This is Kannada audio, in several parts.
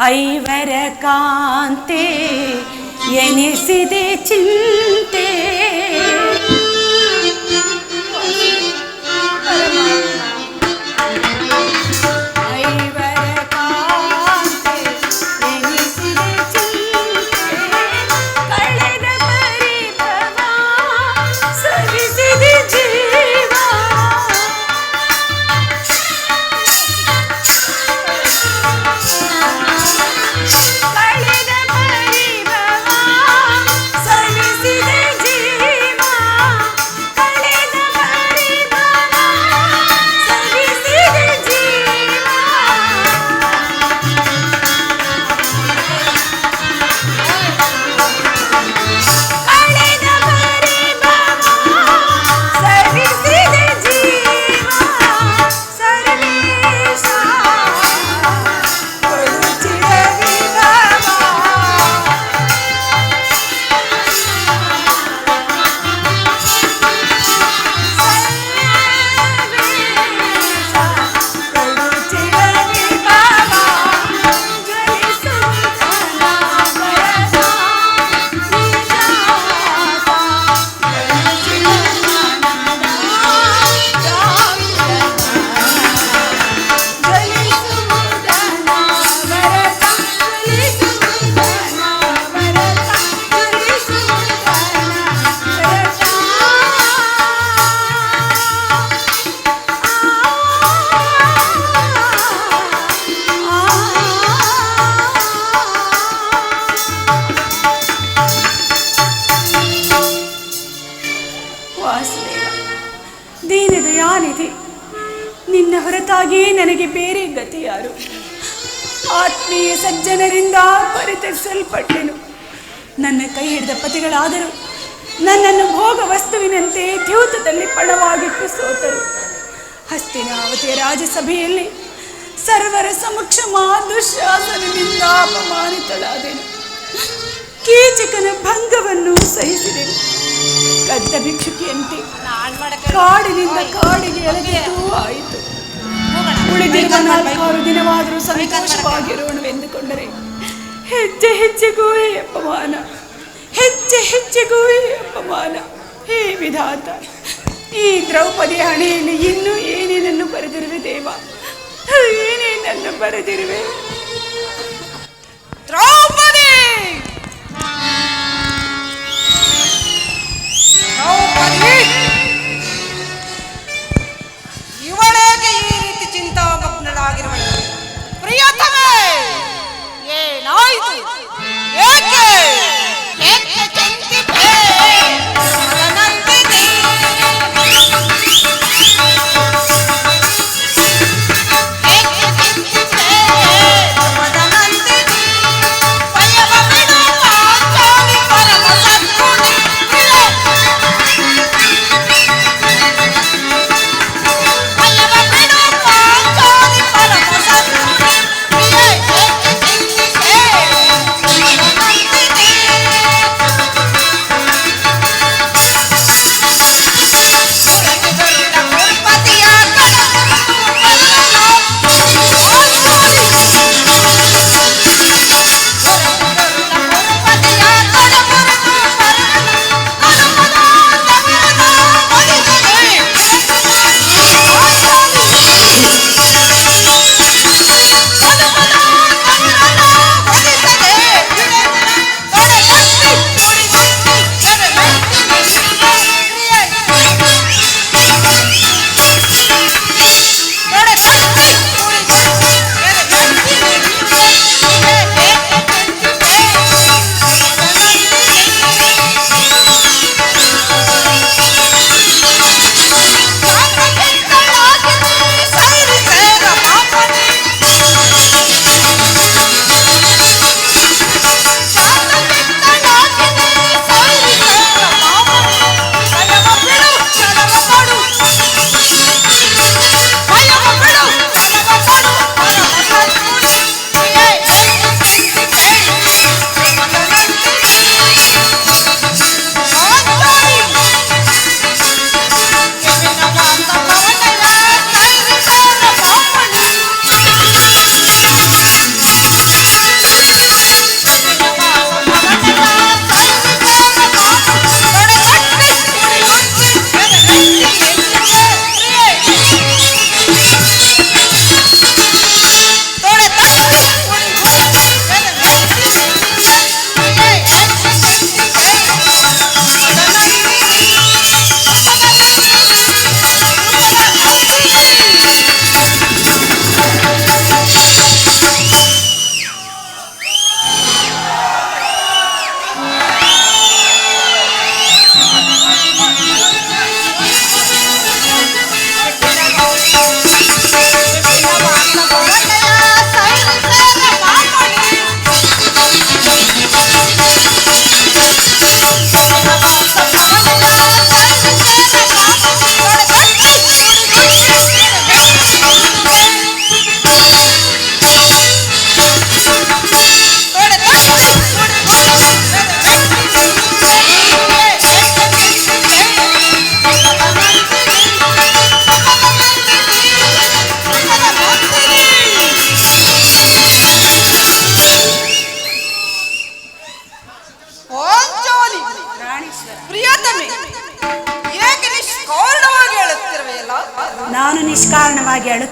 ಐವರ ಕಾಂತೆ ಎನಿಸಿದೆ ಚಿಂತೆ ದೀನದಯಾನಿಧಿ, ನಿನ್ನ ಹೊರತಾಗಿ ನನಗೆ ಬೇರೆ ಗತಿ ಯಾರು? ಆತ್ಮೀಯ ಸಜ್ಜನರಿಂದ ಪರಿತರಿಸಲ್ಪಟ್ಟೆನು. ನನ್ನ ಕೈ ಹಿಡಿದ ಪತಿಗಳಾದರೂ ನನ್ನನ್ನು ಭೋಗ ವಸ್ತುವಿನಂತೆ ದ್ಯೂತದಲ್ಲಿ ಪಣವಾಗಿಟ್ಟು ಸೋತರು. ಹಸ್ತಿನಾವತಿಯ ರಾಜಸಭೆಯಲ್ಲಿ ಸರ್ವರ ಸಮಕ್ಷ ದುಶ್ಯಾಸನದಿಂದ ಅಪಮಾನಿತಳಾದೆನು. ಕೀಚಕನ ಭಂಗವನ್ನು ಸಹಿಸಿದೆನು. ಕದ್ದ ಭಿಕ್ಷುಕಿಯಂತೆ ಕಾಡಿನಿಂದ ಕಾಡಿಗೆ ಎಳೆದಿದ್ದೂ ಆಯಿತು. ಉಳಿದಿರುವ 4 ದಿನವಾದರೂ ಸಂತೋಷವಾಗಿರೋಣವೆಂದುಕೊಂಡರೆ ಹೆಜ್ಜೆ ಹೆಜ್ಜೆಗೂ ಅಪಮಾನ, ಹೆಜ್ಜೆ ಹೆಜ್ಜೆಗೂ ಅಪಮಾನ. ಹೇ ವಿಧಾತ, ಈ ದ್ರೌಪದಿ ಹಣೆಯಲ್ಲಿ ಇನ್ನೂ ಏನೇನನ್ನು ಬರೆದಿರುವೆ ದೇವ, ಏನೇನನ್ನು ಬರೆದಿರುವೆ? ದ್ರೌಪದಿ, ಇವಳೇಕೆ ಈ ರೀತಿ ಚಿಂತಾಮಗ್ನಳಾಗಿರುವಳು? ಪ್ರಿಯತಮೆ, ಏನಾಯಿತು? ಏಕೆ ಚಿಂತಿಪೆ? ನಂದಿನಿ, ಏಕೆ ಚಿಂತಿಪೆ?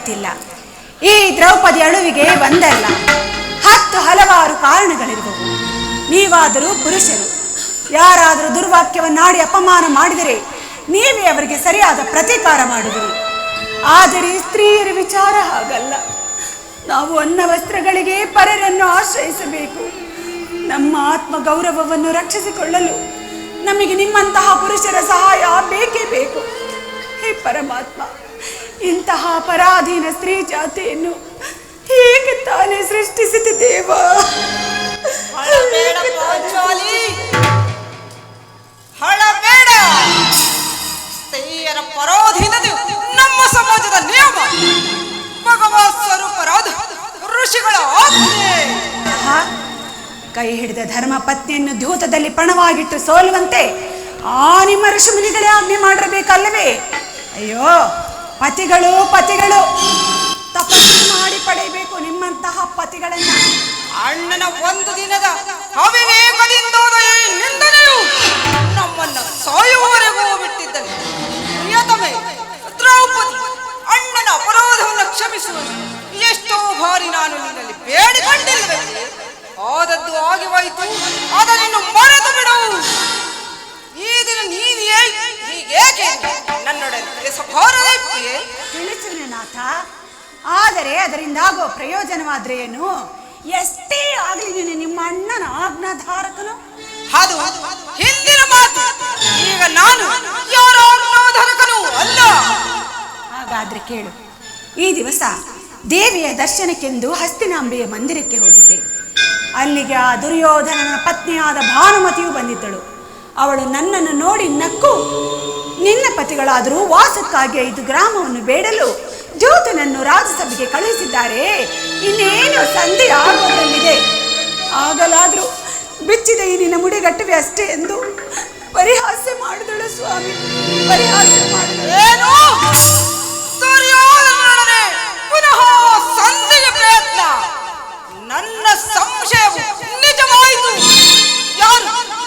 ಗೊತ್ತಿಲ್ಲ. ಈ ದ್ರೌಪದಿ ಅಳುವಿಗೆ ಒಂದಲ್ಲ 10 ಹಲವಾರು ಕಾರಣಗಳಿರುವವು. ನೀವಾದರೂ ಪುರುಷರು, ಯಾರಾದರೂ ದುರ್ವಾಕ್ಯವನ್ನಾಡಿ ಅಪಮಾನ ಮಾಡಿದರೆ ನೀವೇ ಅವರಿಗೆ ಸರಿಯಾದ ಪ್ರತೀಕಾರ ಮಾಡುವಿರಿ. ಆದರೆ ಸ್ತ್ರೀಯರ ವಿಚಾರ ಹಾಗಲ್ಲ. ನಾವು ಅನ್ನ ವಸ್ತ್ರಗಳಿಗೆ ಪರರನ್ನು ಆಶ್ರಯಿಸಬೇಕು. ನಮ್ಮ ಆತ್ಮ ಗೌರವವನ್ನು ರಕ್ಷಿಸಿಕೊಳ್ಳಲು ನಮಗೆ ನಿಮ್ಮಂತಹ ಪುರುಷರ ಸಹಾಯ ಬೇಕೇ ಬೇಕು. ಹೇ ಪರಮಾತ್ಮ, ಇಂತಹ ಪರಾಧೀನ ಸ್ತ್ರೀ ಜಾತಿಯನ್ನು ಹೇಗೆ ತಾನೇ ಸೃಷ್ಟಿಸಿದ ದೇವ? ಹಳಬೇಡ ಪಾಂಚಾಲಿ, ಹಳಬೇಡ. ಸ್ತ್ರೀಯರ ಪರಾಧೀನತೆ ನಮ್ಮ ಸಮಾಜದ ನಿಯಮ. ಭಗವತ್ ಸ್ವರೂಪರಾದ ಋಷಿಗಳ ಆಜ್ಞೆ. ಕೈ ಹಿಡಿದ ಧರ್ಮ ಪತ್ನಿಯನ್ನು ದ್ಯೂತದಲ್ಲಿ ಪಣವಾಗಿಟ್ಟು ಸೋಲುವಂತೆ ಆ ನಿಮ್ಮ ಋಷಿಮುನಿಗಳೇ ಆಜ್ಞೆ ಮಾಡಿರಬೇಕಲ್ಲವೇ? ಅಯ್ಯೋ, ಪತಿಗಳು ತಪಸ್ಸು ಮಾಡಿ ಪಡೆಯಬೇಕು ನಿಮ್ಮಂತಹ ಪತಿಗಳನ್ನ. ಅಣ್ಣನ ಒಂದು ದಿನದ ಅವಿವೇಕದಿಂದಾದ ಈ ನಿಂದನೆಯು ನಮ್ಮನ್ನ ಸಾಯುವವರೆಗೂ ಬಿಟ್ಟಿದ್ದನು. ಪ್ರಿಯತಮೆ ದ್ರೌಪದಿ, ಅಣ್ಣನ ಅಪರಾಧವನ್ನು ಕ್ಷಮಿಸುವುದು ಎಷ್ಟೋ ಬಾರಿ ನಾನು ನಿನ್ನಲ್ಲಿ ಬೇಡಿಕೊಂಡಿಲ್ಲವೇ? ಆದದ್ದು ಆಗಿ ಹೋಯಿತು, ಅದನ್ನು ಮರೆತು ಬಿಡು. ಈ ದಿನ ನೀನೇ ಹೀಗೇಕೆ ನನ್ನೊಡನೆ ತಿಳಿಸಬಾರದೆ? ತಿಳಿಸುವೆ ನಾಥ, ಆದರೆ ಅದರಿಂದಾಗೋ ಪ್ರಯೋಜನವಾದ್ರೆ ಏನು? ಎಷ್ಟೇ ಆಗಲಿ ನೀನು ನಿಮ್ಮ ಅಣ್ಣನ ಆಜ್ಞಾಧಾರಕನು. ಅದು ಹಿಂದಿನ ಮಾತು. ಈಗ ನಾನು ಯಾರ ಆಜ್ಞಾಧಾರಕನೂ ಅಲ್ಲ. ಹಾಗಾದ್ರೆ ಕೇಳು. ಈ ದಿವಸ ದೇವಿಯ ದರ್ಶನಕ್ಕೆಂದು ಹಸ್ತಿನಾಂಬೆಯ ಮಂದಿರಕ್ಕೆ ಹೋಗಿದ್ದೆ. ಅಲ್ಲಿಗೆ ಆ ದುರ್ಯೋಧನನ ಪತ್ನಿಯಾದ ಭಾನುಮತಿಯು ಬಂದಿದ್ದಳು. ಅವಳು ನನ್ನನ್ನು ನೋಡಿ ನಕ್ಕು, ನಿನ್ನ ಪತಿಗಳಾದರೂ ವಾಸಕ್ಕಾಗಿ 5 ಗ್ರಾಮವನ್ನು ಬೇಡಲು ಜ್ಯೋತನನ್ನು ರಾಜಸಭೆಗೆ ಕಳುಹಿಸಿದ್ದಾರೆ, ಇನ್ನೇನು ಸಂಧಿ ಆಗೋದ್ರಲ್ಲಿದೆ, ಆಗಲಾದ್ರೂ ಬಿಚ್ಚಿದ ಈ ನಿನ್ನ ಮುಡಿಗಟ್ಟುವೆ ಅಷ್ಟೇ ಎಂದು ಪರಿಹಾಸ್ಯ ಮಾಡಿದಳು ಸ್ವಾಮಿ. ಪರಿಹಾಸ್ಯ ಮಾಡಿದಳು. ಏನು? ದುರ್ಯೋಧನನೊಡನೆ ಪುನಃ ಸಂಧಿಗೆ ಪ್ರಯತ್ನ? ನನ್ನ ಸಂಶಯವು ನಿಜವಾಯಿತು.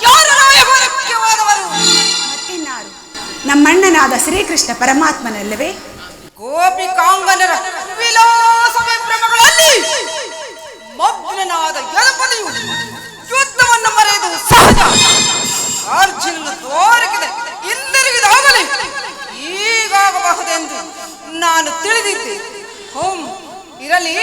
ಯಾರು ರಾಯಭಾರಕ್ಯವಾದವರು? ಮತ್ತಿನ್ನಾರು, ನಮ್ಮಣ್ಣನಾದ ಶ್ರೀಕೃಷ್ಣ ಪರಮಾತ್ಮನಲ್ಲವೇ? ಗೋಪಿಕಾಂಗನರ ವಿಲಾಸ ವಿಭ್ರಮಗಳಲ್ಲಿ ಮಗ್ನನಾದ ಯದುಪತಿಯು ಯುದ್ಧವನ್ನು ಮರೆಯುವುದು ಸಹಜ. ಅರ್ಜುನನ ತೋರಿಕೆಗೆ ಹಿಂದಿರುಗಿದಾಗಲೇ ಈಗಾಗಬಹುದೆಂದು ನಾನು ತಿಳಿದಿದ್ದೆ. ಇರಲಿ,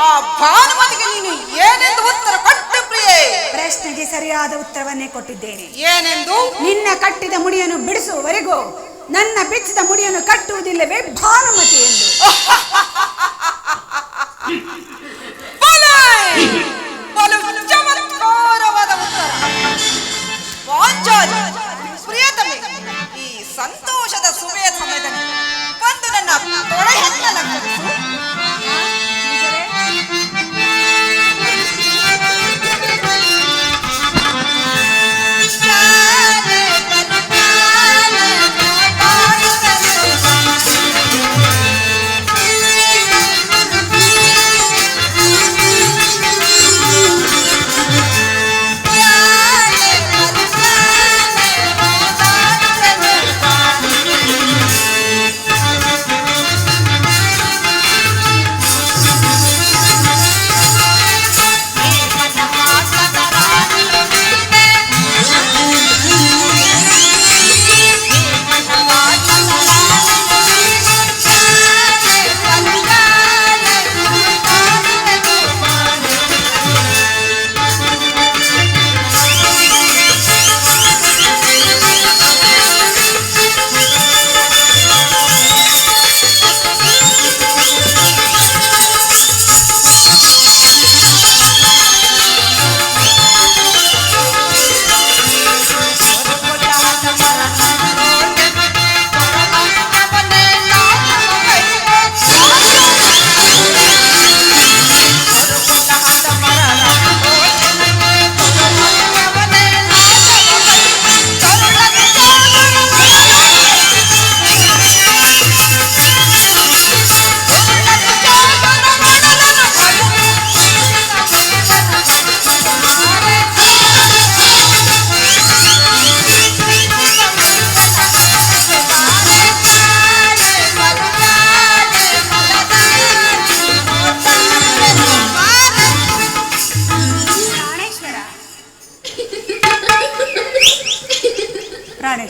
ಆ ಭಾನುಮತಿಗೆ ನೀನು ಏನೆಂದು ಉತ್ತರ ಕೊಟ್ಟು ಪ್ರಿಯೆ? ಪ್ರಶ್ನೆಗೆ ಸರಿಯಾದ ಉತ್ತರವನ್ನೇ ಕೊಟ್ಟಿದ್ದೇನೆ. ಏನೆಂದು? ನಿನ್ನ ಕಟ್ಟಿದ ಮುಡಿಯನ್ನು ಬಿಡಿಸುವವರೆಗೂ ನನ್ನ ಬಿಚ್ಚಿದ ಮುಡಿಯನ್ನು ಕಟ್ಟುವುದಿಲ್ಲವೇ ಭಾನುಮತಿ ಎಂದು. ಚಮತ್ಕಾರವಾದ ಉತ್ತರ. ಪಾಂಚಾಲಿ ಪ್ರಿಯತಮೆ, ಈ ಸಂತೋಷದ ಸುವೆಯ ಸಮಯದಲ್ಲಿ ಬಂದು ನನ್ನ ತೊಡೆಯನ್ನ ಲಕ್ಷಿಸು.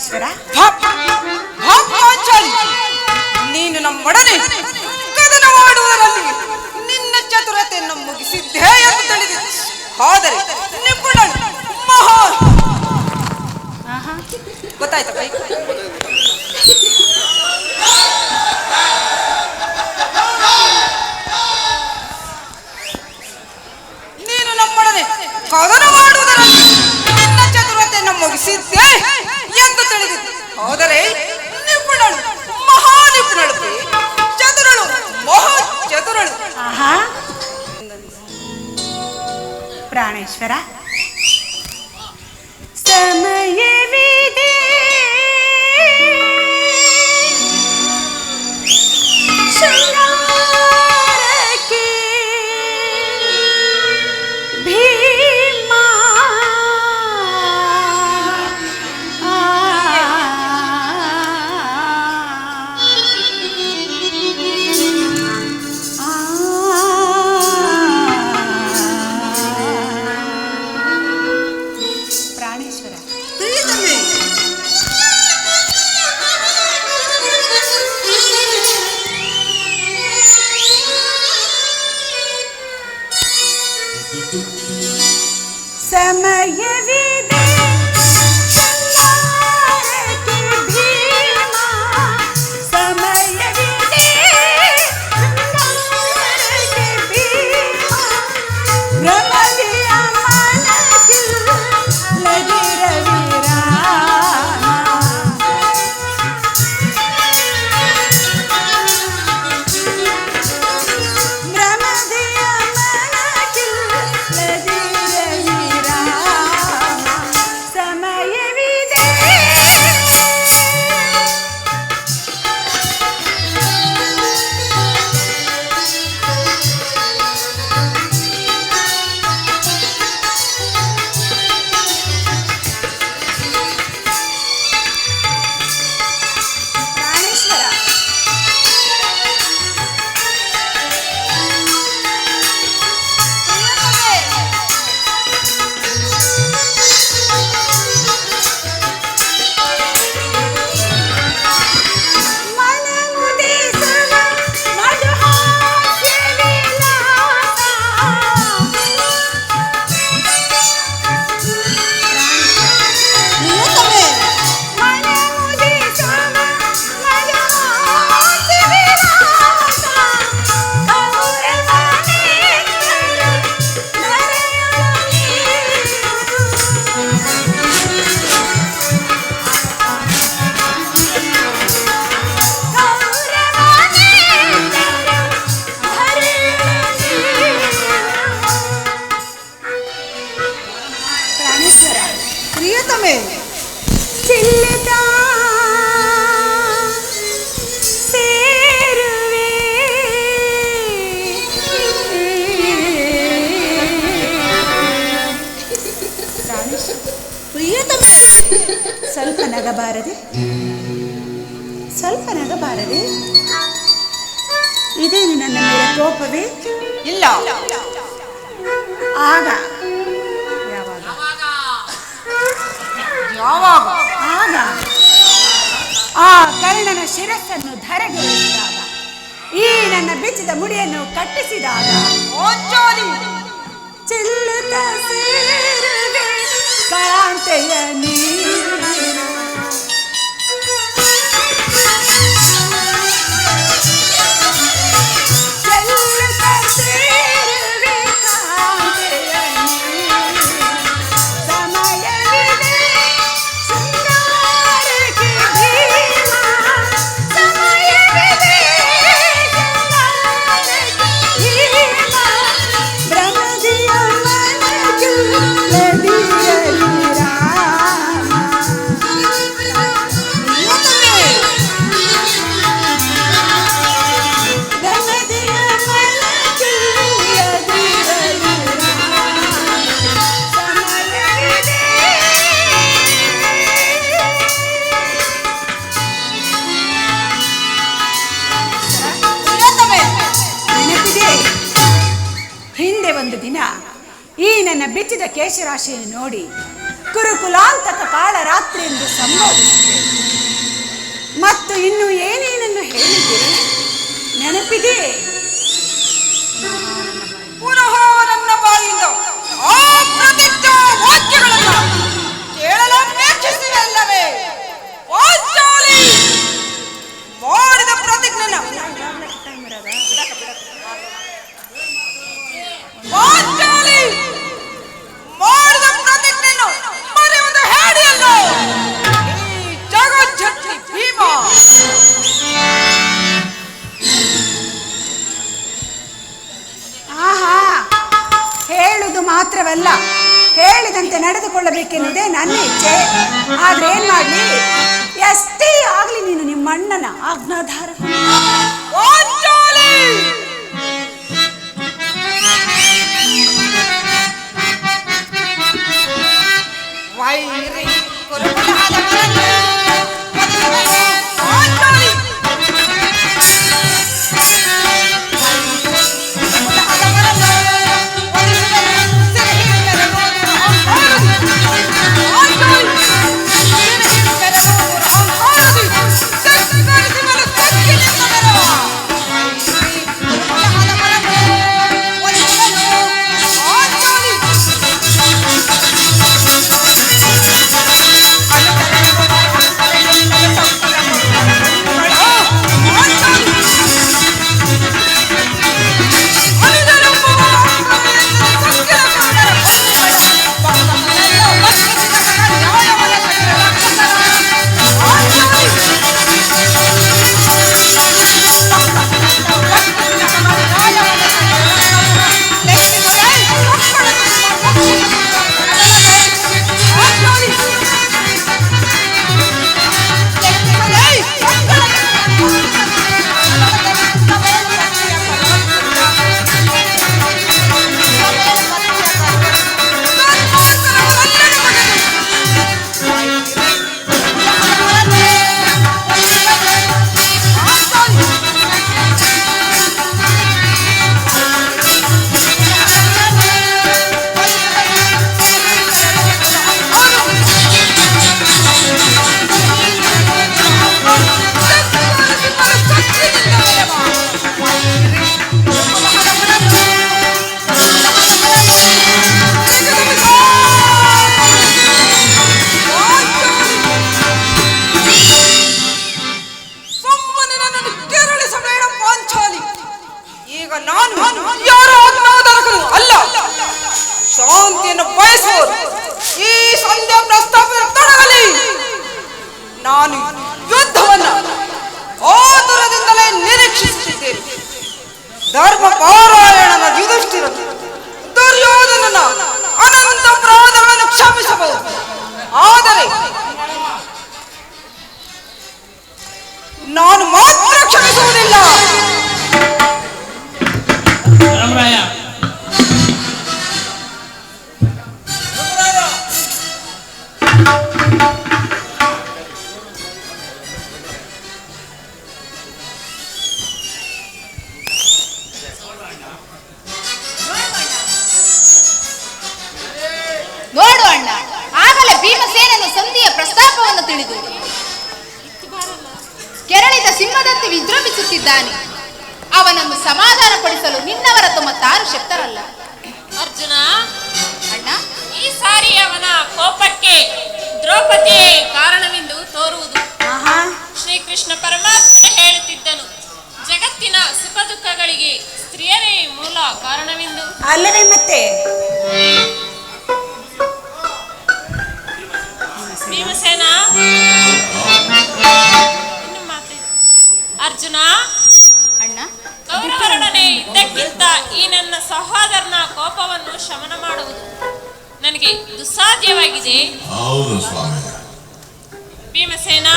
ಪ್ರಾಣೇಶ್ವರ, ನೀನು ನಮ್ಮೊಡನೆ ಕದನ ಮಾಡುವುದರಲ್ಲಿ ನಿನ್ನ ಚತುರತೆಯನ್ನು ಮುಗಿಸಿದ್ದೇ ಎಂದು ತಿಳಿದಿದೆ. ಆದರೆ ನಿಪುಣಳು ಮಹಾ ಗೊತ್ತಾಯ್ತಾ ಬೈ? ನೀನು ನಮ್ಮೊಡನೆ ಕದನ ಮಾಡುವುದರಲ್ಲಿ ನಿನ್ನ ಚತುರತೆಯನ್ನು ಮುಗಿಸಿದ್ದೆ ಎಂದು ತಿಳಿದಿದೆ. ಆದರೆ ನಿಪುಣಳು ಮಹಾ ನಿಪುಣಳು, ಚತುರಳು ಮಹಾ ಚತುರಳು. ಪ್ರಾಣೇಶ್ವರ, ಸಮಯವಿದೆ ಶೃಂಗಾರಕ್ಕೆ ಭೀಮ ಪ್ರಾಣೇಶ್ವರ, ಸಮಯವಿದೆ ಶೃಂಗಾರಕ್ಕೆ ಭೀಮ, ಸಮಯವಿದೆ ಶೃಂಗಾರಕ್ಕೆ ಭೀಮ, ಭ್ರಮದಿಯ ಮನಕ್ಕಿಲ್ಲದಿರವಿರ ಪ್ರಿಯತಮೆ, ಚಿಲ್ಲಿದ ಸೇರುವೆ ಪ್ರಿಯತಮೆ, ಸ್ವಲ್ಪ ನಗಬಾರದೆ, ಸ್ವಲ್ಪ ನಗಬಾರದೆ. ಇದೇನು ನನ್ನ ಮೇಲೆ ಕೋಪವೇ? ಇಲ್ಲ. ಆಗ ಯಾವಾಗ? ಆಗ ಆ ಕರ್ಣನ ಶಿರಸ್ಸನ್ನು ಧರೆಗುರುಳಿಸಿದಾಗ, ಈ ನನ್ನ ಬಿಚ್ಚಿದ ಮುಡಿಯನ್ನು ಕಟ್ಟಿಸಿದಾಗ, ಚೆಲ್ಲುತ್ತ ಸೇರುವೆ ಕಾಂತೆಯ ನೀರು. ಚೆಲ್ಲುತ್ತ ಸೇರುವೆ ಕಾಂತೆಯ ನೀರು. ಸಮಯವಿದೆ ಶೃಂಗಾರಕ್ಕೆ ಭೀಮ, ಸಮಯವಿದೆ ಶೃಂಗಾರಕ್ಕೆ ಭೀಮ, ಭ್ರಮದಿಯ ಮನಕ್ಕಿಲ್ಲದಿರಲಿ ರಾಮ. ಭ್ರಮದಿಯ ಮನಕ್ಕಿಲ್ಲದಿರಲಿ ರಾಮ. ಸಮಯವಿದೆ. ನೆನಪಿದೆ, ಹಿಂದೆ ಒಂದು ದಿನ ಈ ನನ್ನ ಬಿಚ್ಚಿದ ಕೇಶರಾಶಿಯನ್ನು ನೋಡಿ ಕುರುಕುಲಾಂತಕ ಕಾಳ ರಾತ್ರಿ ಎಂದು ಸಂಬೋಧಿಸಿದೆ. ಮತ್ತು ಇನ್ನು ಏನೇನನ್ನು ಹೇಳಿದ್ದೀರಿ ನೆನಪಿದೆ? ಪುನಃ ನನ್ನ ಬಾಯಿಂದ ಆ ಪ್ರತಿಜ್ಞಾ ವಾಕ್ಯಗಳನ್ನು ಕೇಳಲು ಅಪೇಕ್ಷಿಸಿದಲ್ಲವೇ? ಪಾಂಚಾಲಿ ಮಾಡಿದ ಪ್ರತಿಜ್ಞೆನ ಪಾಂಚಾಲಿ ಮಾಡಿದ ಪ್ರತಿಜ್ಞೆಯನ್ನು ಮರೆಯುವುದು ಹೇಡಿಯಲ್ಲೋ ಈ ಜಗಜ್ಜಟ್ಟಿ ಭೀಮ. ಆಹಾ, ಹೇಳುವುದು ಮಾತ್ರವಲ್ಲ, ಹೇಳಿದಂತೆ ನಡೆದುಕೊಳ್ಳಬೇಕೆನ್ನುವುದೇ ನನ್ನ ಇಚ್ಛೆ. ಆದ್ರೆ ಏನ್ ಮಾಡ್ಲಿ, ಎಷ್ಟೇ ಆಗ್ಲಿ ನೀನು ನಿಮ್ಮಣ್ಣನ ಆಜ್ಞಾಧಾರ. ವೈರಿ ಶಾಂತಿಯನ್ನು ಬಯಸುವುದು ಈ ಸಂಧ್ಯಾ ಪ್ರಸ್ತಾಪದ ತೊಡಗಲಿ. ನಾನು ಯುದ್ಧವನ್ನು ಆತುರದಿಂದಲೇ ನಿರೀಕ್ಷಿಸುತ್ತಿದ್ದೇನೆ. ಧರ್ಮ ಪಾರಾಯಣನ ಯುಧಿಷ್ಠಿರ ದುರ್ಯೋಧನನ ಅನಂತ ಅಪರಾಧಗಳನ್ನು ಕ್ಷಮಿಸಬಹುದು, ಆದರೆ ನಾನು ಮಾತ್ರ ಕ್ಷಮಿಸುವುದಿಲ್ಲ. ನೋಡು ಅಣ್ಣ, ಆಗಲೇ ಭೀಮಸೇನನು ಸಂಧಿಯ ಪ್ರಸ್ತಾಪವನ್ನು ತಿಳಿದು ಕೆರಳಿದ ಸಿಂಹದಂತೆ ವಿಜೃಂಭಿಸುತ್ತಿದ್ದಾನೆ. ಅವನನ್ನು ಸಮಾಧಾನಪಡಿಸಲು ನಿನ್ನವರ ತಮ್ಮ ತಾರು ಶಕ್ತರಲ್ಲ. ಅರ್ಜುನ, ಅಣ್ಣ, ಈ ಸಾರಿ ಅವನ ಕೋಪಕ್ಕೆ ದ್ರೌಪದಿಯೇ ಕಾರಣವೆಂದು ತೋರುವುದು. ಶ್ರೀಕೃಷ್ಣ ಪರಮಾತ್ಮನೇ ಹೇಳುತ್ತಿದ್ದನು, ಜಗತ್ತಿನ ಸುಖ ದುಃಖಗಳಿಗೆ ಸ್ತ್ರೀಯರೇ ಮೂಲ ಕಾರಣವೆಂದು. ಅಲ್ಲವೇ ಮತ್ತೆ? ಭೀಮಸೇನ, ಇನ್ನು ಮಾತೆ. ಅರ್ಜುನ, ಅಣ್ಣ, ಕೌರವರೊಡನೆ ಇದ್ದಕ್ಕಿಂತ ಈ ನನ್ನ ಸಹೋದರನ ಕೋಪವನ್ನು ಶಮನ ಮಾಡುವುದು ನನಗೆ ದುಸ್ಸಾಧ್ಯವಾಗಿದೆ. ಹೌದು ಸ್ವಾಮಿ. ಭೀಮಸೇನ,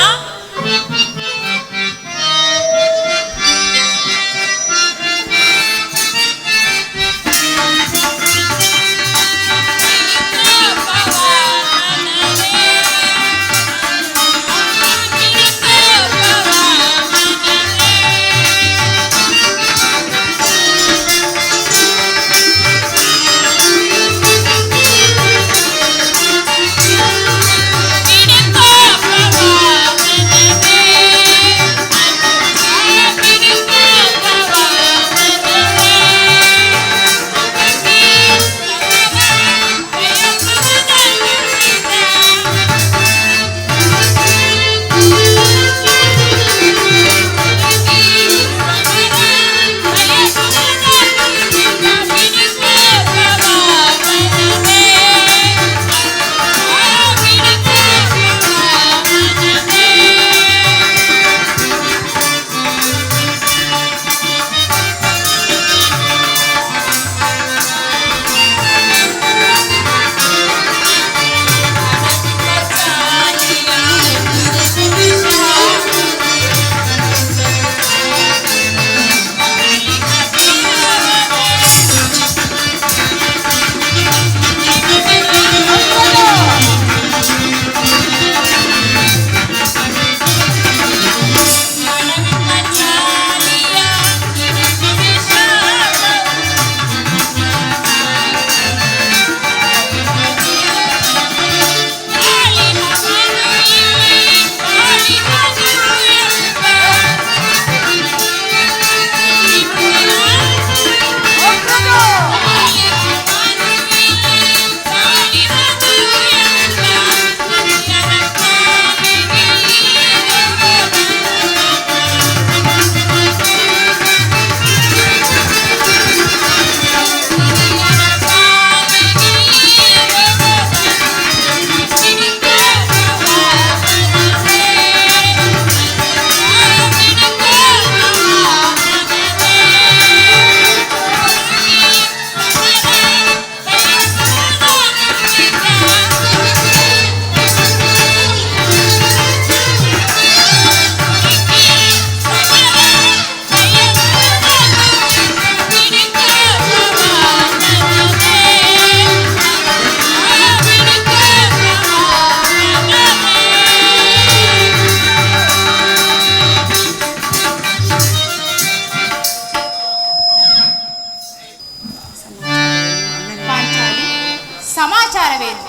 ಸಮಾಚಾರವೇನು?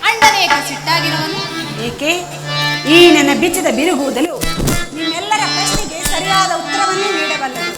ಅಣ್ಣನೇಕೆ ಸಿಟ್ಟಾಗಿರುವನು? ಏಕೆ? ಈ ನನ್ನ ಬಿಚ್ಚದ ಬಿರುಗುವುದಲು ನಿಮ್ಮೆಲ್ಲರ ಪ್ರಶ್ನೆಗೆ ಸರಿಯಾದ ಉತ್ತರವನ್ನೇ ನೀಡಬಲ್ಲದು.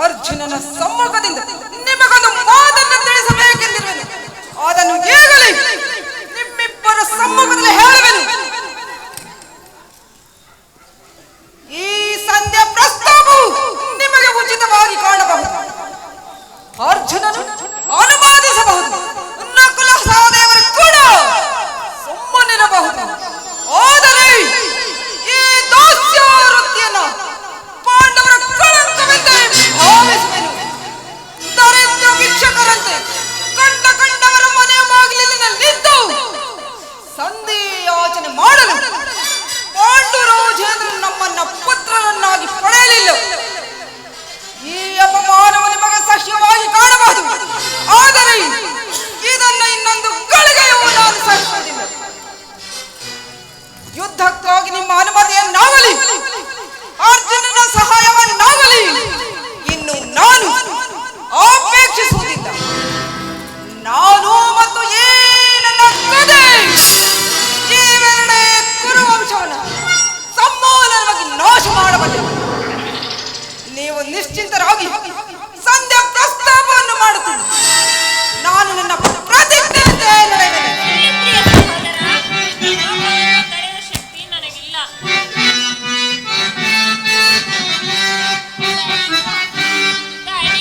ಅರ್ಜುನನ ಸಮ್ಮುಖದಿಂದ ನಿಮಗೊಂದು ಮಾತನ್ನು ತಿಳಿಸಬೇಕೆಂದಿರುವೆನು. ಅದನ್ನು ಈಗಲೇ ನಿಮ್ಮಿಬ್ಬರ ಸಮ್ಮುಖದಲ್ಲಿ ಹೇಳುವೆನು. ಈ ಸಂಧ್ಯಾ ಪ್ರಸ್ತಾಪವು ನಿಮಗೆ ಉಚಿತವಾಗಿ ಕಾಣಬಹುದು. ಅರ್ಜುನನು ಅನುವಾದಿಸಬಹುದು, ನಕುಲ ಸಹದೇವರು ಕೂಡ ಸುಮ್ಮನಿರಬಹುದು. ಆದರೆ ಈ ದಾಸ್ಯ ವೃತ್ತಿಯನ್ನು ಪಾಂಡವರ ಕಳಂಕವೆಂದೇ ಭಾವಿಸುವೆನು. ದರಿದ್ರ ಭಿಕ್ಷಕರಂತೆ ಕಂಡವರ ಮನೆಯ ಬಾಗಿಲಿನಲ್ಲಿದ್ದು ಸಂಧಿ ಯೋಚನೆ ಮಾಡಲು ಪಾಂಡುರಾಜೇಂದ್ರ ನಮ್ಮನ್ನ ಪುತ್ರರನ್ನಾಗಿ ಪಡೆಯಲಿಲ್ಲ. ಈ ಅಪಮಾನವು ನಿಮಗೆ ಸಹ್ಯವಾಗಿ ಕಾಣಬಹುದು. ಆದರೆ ಇದನ್ನು ಇನ್ನೊಂದು ಗಳಿಗೆಯೂ ನಾನು ಸಹಿಸುವುದಿಲ್ಲ. ಯುದ್ಧಕ್ಕಾಗಿ ನಿಮ್ಮ ಅನುಮತಿಯನ್ನಾಗಲಿ ಅರ್ಜುನನ ಸಹಾಯವನ್ನಾಗಲಿ ಇನ್ನು ನಾನು ಅಪೇಕ್ಷಿಸುವುದಿಲ್ಲ. ನಾನು ಮತ್ತು ಈ ನನ್ನ ಕದೆ ಇವೆರಡೇ ಕುರುವಂಶವನ್ನು ಸಮೂಲವಾಗಿ ನಾಶ ಮಾಡಬಲ್ಲೆ. ನೀವು ನಿಶ್ಚಿಂತರಾಗಿ ಸಂಧ್ಯಾ ಪ್ರಸ್ತಾಪವನ್ನು ಮಾಡುತ್ತೀನಿ. ನಾನು ನನ್ನ ಪ್ರತಿಜ್ಞೆಯಂತೆ ನಡೆಯುತ್ತೇನೆ. ತಡೆಯುವ ಶಕ್ತಿ ನನಗಿಲ್ಲ. ದಾಳಿ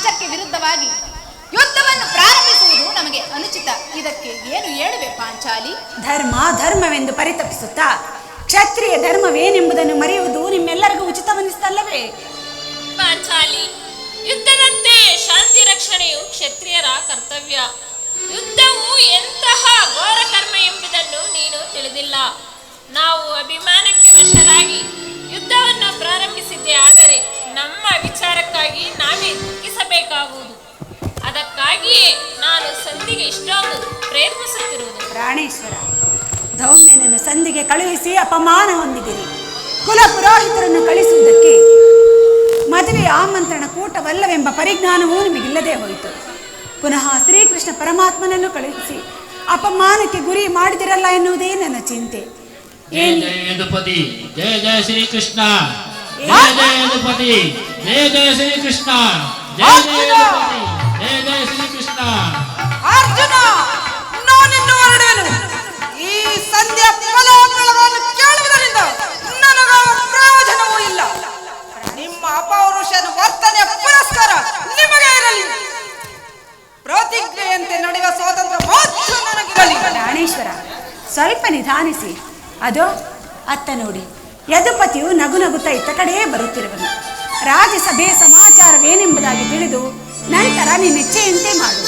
ಆದೇಶಕ್ಕೆ ವಿರುದ್ಧವಾಗಿ ಯುದ್ಧವನ್ನು ಪ್ರಾರಂಭಿಸುವುದು ನಮಗೆ ಅನುಚಿತ. ಇದಕ್ಕೆ ಏನು ಹೇಳುವೆ ಪಾಂಚಾಲಿ? ಧರ್ಮವೆಂದು ಪರಿತಪಿಸುತ್ತಾ ಕ್ಷತ್ರಿಯ ಧರ್ಮವೇನೆಂಬುದನ್ನು ಮರೆಯುವುದು ನಿಮ್ಮೆಲ್ಲರಿಗೂ ಉಚಿತವೆನಿಸ್ತಲ್ಲವೇ? ಪಾಂಚಾಲಿ, ಯುದ್ಧದಂತೆಯೇ ಶಾಂತಿ ರಕ್ಷಣೆಯು ಕ್ಷತ್ರಿಯರ ಕರ್ತವ್ಯ. ಯುದ್ಧವು ಎಂತಹ ಘೋರ ಕರ್ಮ ಎಂಬುದನ್ನು ನೀನು ತಿಳಿದಿಲ್ಲ. ನಾವು ಅಭಿಮಾನಕ್ಕೆ ವಶರಾಗಿ ಯುದ್ಧವನ್ನು ಪ್ರಾರಂಭಿಸಿದ್ದೇ ಆದರೆ ನಮ್ಮ ವಿಚಾರಕ್ಕಾಗಿ ನಾವೇ ದುಃಖಿಸಬೇಕಾಗುವುದು. ಅದಕ್ಕಾಗಿಯೇ ನಾನು ಸಂಧಿಗೆ ಇಷ್ಟೊಂದು ಪ್ರಯತ್ನಿಸುತ್ತಿರುವುದು. ಪ್ರಾಣೇಶ್ವರ, ಧೌಮ್ಯನನ್ನು ಸಂಧಿಗೆ ಕಳುಹಿಸಿ ಅಪಮಾನ ಹೊಂದಿದಿರಿ. ಕುಲ ಪುರೋಹಿತರನ್ನು ಕಳಿಸುವುದಕ್ಕೆ ಮದುವೆಯ ಆಮಂತ್ರಣ ಕೂಟವಲ್ಲವೆಂಬ ಪರಿಜ್ಞಾನವೂ ನಿಮಗಿಲ್ಲದೆ ಹೋಯಿತು. ಪುನಃ ಶ್ರೀಕೃಷ್ಣ ಪರಮಾತ್ಮನನ್ನು ಕಳುಹಿಸಿ ಅಪಮಾನಕ್ಕೆ ಗುರಿ ಮಾಡಿದಿರಲ್ಲ ಎನ್ನುವುದೇ ನನ್ನ ಚಿಂತೆ. ಜಯ ಜಯ ಯದುಪತಿ, ಜಯ ಜಯ ಶ್ರೀಕೃಷ್ಣ. ಜಯ ಜಯ ಯದುಪತಿ, ಜಯ ಜಯ ಶ್ರೀಕೃಷ್ಣ. ಜಯ ಜಯ ಯದುಪತಿ, ಜಯ ಜಯ ಶ್ರೀಕೃಷ್ಣ. ಅರ್ಜುನ, ನಾನಿನ್ನು ಹೊರಡುವೆನು. ಈ ಸಂಧ್ಯಾ ಫಲಾಫಲಗಳನ್ನು ಕೇಳುವುದರಿಂದ ನನಗಾವ ಪ್ರಯೋಜನವೂ ಇಲ್ಲ. ನಿಮ್ಮ ಅಪೌರುಷದ ವರ್ತನೆಯ ಪುರಸ್ಕಾರ ನಿಮಗೆ ಇರಲಿ. ಪ್ರತಿಜ್ಞೆಯಂತೆ ನಡೆಯುವ ಸ್ವಾತಂತ್ರ್ಯ ಮಾತ್ರ ನನಗಿರಲಿ. ಪ್ರಾಣೇಶ್ವರ, ಸ್ವಲ್ಪ ನಿಧಾನಿಸಿ. ಅದೋ ಅತ್ತ ನೋಡಿ, ಯದುಪತಿಯು ನಗು ನಗುತ್ತಾ ಇತ್ತ ಕಡೆಯೇ ಬರುತ್ತಿರುವನು. ರಾಜ್ಯಸಭೆಯ ಸಮಾಚಾರವೇನೆಂಬುದಾಗಿ ತಿಳಿದು ನಂತರ ನಿನ್ನಿಚ್ಛೆಯಂತೆ ಮಾಡು.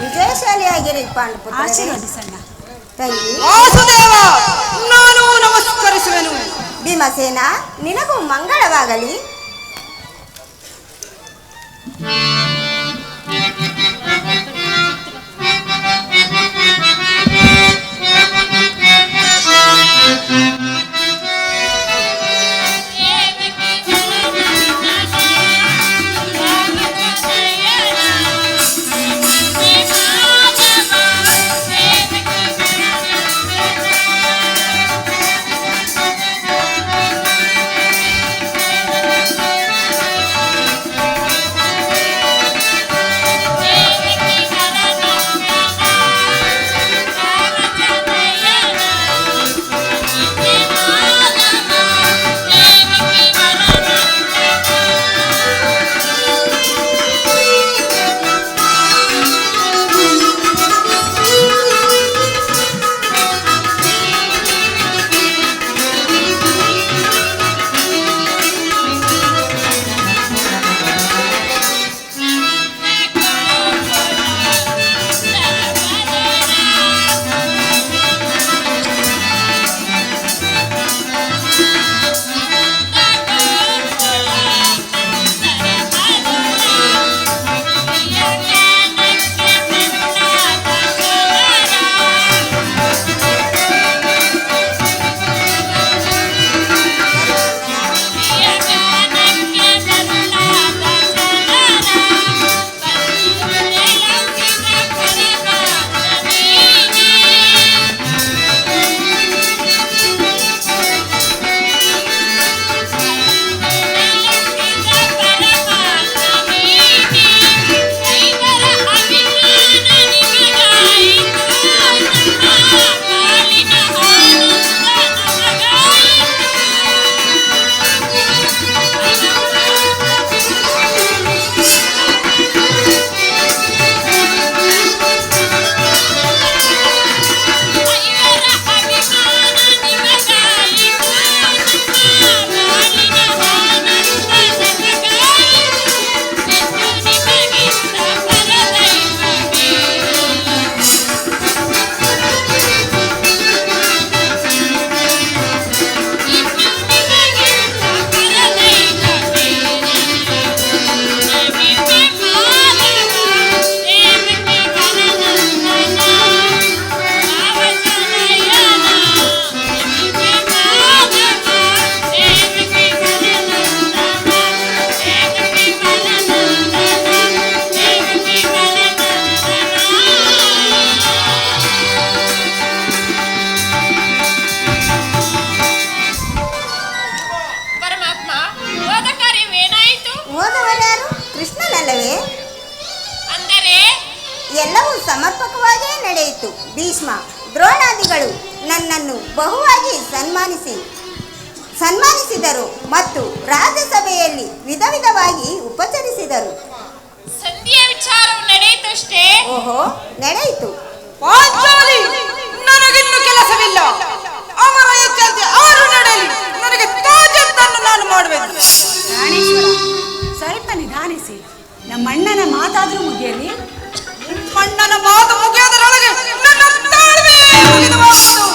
ವಿಜಯಶಾಲಿಯಾಗಿರಿ ಪಾಂಡುಪುತ್ರ. ಆಶೀರ್ವದಿಸಣ್ಣ. ತಂಗಿ ವಾಸುದೇವ, ನಾನು ನಮಸ್ಕರಿಸುವೆನು. ಭೀಮಸೇನ, ನಿನಗೂ ಮಂಗಳವಾಗಲಿ. ನಡೆಯಿತು. ಭೀಷ್ಮ ದ್ರೋಣಾದಿಗಳು ನನ್ನನ್ನು ಬಹುವಾಗಿ ಸನ್ಮಾನಿಸಿದರು ಮತ್ತು ರಾಜಸಭೆಯಲ್ಲಿ ವಿಧ ವಿಧವಾಗಿ ಉಪಚರಿಸಿದರು. ಸಂಧಿಯ ವಿಚಾರವು ನಡೆಯಿತಷ್ಟೇ. ಓಹೋ, ನಡೆಯಿತು. ಪಾಂಚಾಲಿ, ನನಗಿನ್ನು ಕೆಲಸವಿಲ್ಲ. ಅವರ ಇಚ್ಛೆಯಂತೆ ಅವರು ನಡೆಯಲಿ. ನನಗೆ ತೋಚದ್ದನ್ನು ನಾನು ಮಾಡುವೆನು. ಪ್ರಾಣೇಶ್ವರ, ಸ್ವಲ್ಪ ನಿಧಾನಿಸಿ. ನಮ್ಮಣ್ಣನ ಮಾತಾದರೂ ಮುಗಿಯಲಿ. ನಿಮ್ಮಣ್ಣನ ಮಾತು ಮುಗಿಯೋದರೊಳಗೆ ನನ್ನ ತಾಳ್ಮೆ ಮುಗಿದು ಹೋಗುವುದು.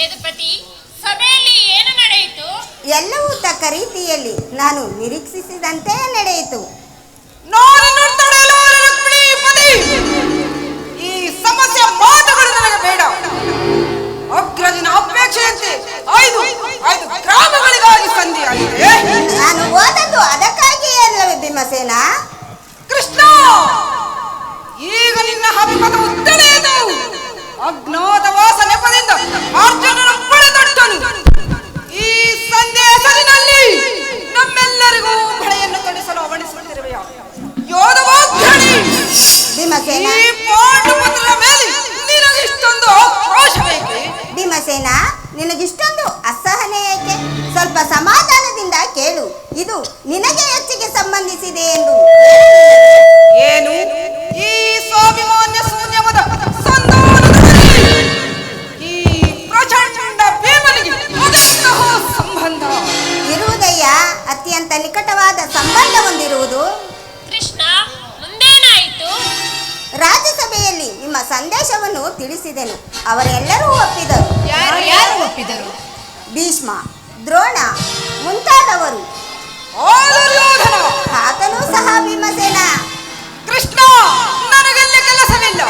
ಯದುಪತಿ, ಸಭೆಯಲ್ಲಿ ಏನು ನಡೆಯಿತು? ಎಲ್ಲವೂ ತಕ್ಕ ರೀತಿಯಲ್ಲಿ ನಾನು ನಿರೀಕ್ಷಿಸಿದಂತೆ ನಡೆಯಿತು. ನಾನು ತಡೆಯಲಾರೆ ಲಕ್ಷ್ಮೀಪತಿ. ಈ ಸಮಸ್ಯೆ ಮಾತುಗಳು ನನಗೆ ಬೇಡ. ಅಗ್ರಜನ ಅಪೇಕ್ಷೆಯಂತೆ ಐದು ಗ್ರಾಮಗಳಿಗಾಗಿ ಸಂಧಿಯಾಗಿದೆ. ನಾನು ಓದದ್ದು ಅದಕ್ಕಾಗಿಯೇ ಅಲ್ಲವೇ ಭೀಮಸೇನ? ಕೃಷ್ಣ, ಈಗ ನಿನ್ನ ಅಭಿಮತವು ತಿಳಿಯಿತು. ಅಜ್ಞಾತವಾಸ ನೆಪದಿಂದ ಅರ್ಜುನನ ಪಡೆದೊಡ್ಡನು. ಈ ಸಂದೇಶದಲ್ಲಿ ನಮ್ಮೆಲ್ಲರಿಗೂ ಬಳೆಯನ್ನು ತೊಡಿಸಲು ಅವಣಿಸುತ್ತಿರುವೆಯ ಯೋಧವಾಗ್ರಣಿ, ಭೀಮಸೇನ, ಈ ಪಾಂಡುಪುತ್ರರ ಮೇಲೆ ನಿನಗಿಷ್ಟೊಂದು ಆಕ್ರೋಶ ಬೇಕೆ? ಭೀಮಸೇನ, ನಿನಗಿಷ್ಟೊಂದು ಅಸಹನೆ ಏಕೆ? ಸ್ವಲ್ಪ ಸಮಾಧಾನದಿಂದ ಕೇಳು. ಇದು ನಿನಗೆ ಹೆಚ್ಚಿಗೆ ಸಂಬಂಧಿಸಿದೆ ಎಂದು. ಏನು ಈ ಸ್ವಾಭಿಮಾನ್ಯ ಶೂನ್ಯವಾದ ಸಂಧಾನದಲ್ಲಿ ಈ ಪ್ರಚಂಡ ಭೀಮನಿಗೆ ಅದೆಂತಹ ಸಂಬಂಧ ಇರುವುದಯ್ಯ? ಅತ್ಯಂತ ನಿಕಟವಾದ ಸಂಬಂಧ ಹೊಂದಿರುವುದು. ಕೃಷ್ಣ, ಮುಂದೇನಾಯಿತು? ರಾಜ್ಯಸಭೆಯಲ್ಲಿ ನಿಮ್ಮ ಸಂದೇಶವನ್ನು ತಿಳಿಸಿದೆನು. ಅವರೆಲ್ಲರೂ ಒಪ್ಪಿದರು. ಯಾರು ಒಪ್ಪಿದರು? ಭೀಷ್ಮ, ದ್ರೋಣ ಮುಂತಾದವರು. ದುರ್ಯೋಧನ, ಆತನೂ ಸಹ ಭೀಮಸೇನ. ಕೃಷ್ಣ, ನನಗೆಲ್ಲ ಕೆಲಸವಿಲ್ಲ.